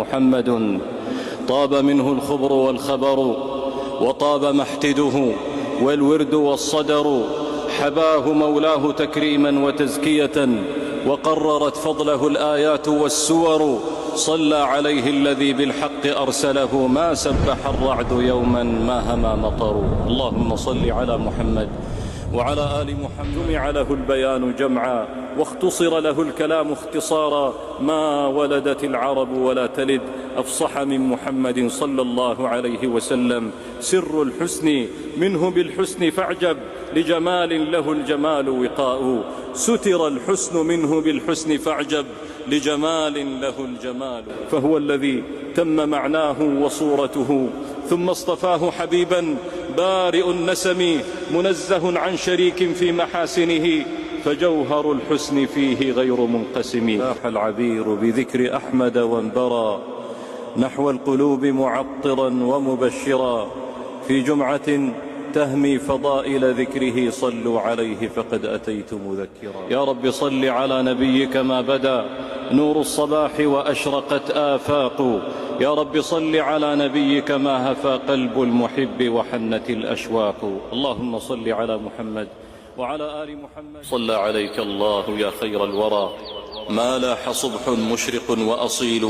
محمد. طاب منه الخبر والخبر، وطاب محتده والورد والصدر. حباه مولاه تكريما وتزكية، وقررت فضله الآيات والسور. صلى عليه الذي بالحق أرسله، ما سبح الرعد يوما ما هما مطر. اللهم صل على محمد وعلى آل محمد. جمع له البيان جمعا، واختصر له الكلام اختصارا. ما ولدت العرب ولا تلد أفصح من محمد صلى الله عليه وسلم. سر الحسن منه بالحسن فاعجب، لجمال له الجمال وقاء. ستر الحسن منه بالحسن فاعجب، لجمال له الجمال. فهو الذي تم معناه وصورته، ثم اصطفاه حبيبا بارئ النسم، منزه عن شريك في محاسنه، فجوهر الحسن فيه غير منقسم. لاح العبير بذكر أحمد وانبرى، نحو القلوب معطرا ومبشرا. في جمعة تهمي فضائل ذكره، صلوا عليه فقد أتيت مذكرا. يا رب صل على نبيك ما بدا نور الصباح وأشرقت آفاق. يا رب صل على نبيك ما هفى قلب المحب وحنت الأشواق. اللهم صل على محمد وعلى آل محمد. صلى عليك الله يا خير الورى، ما لاح صبح مشرق وأصيل.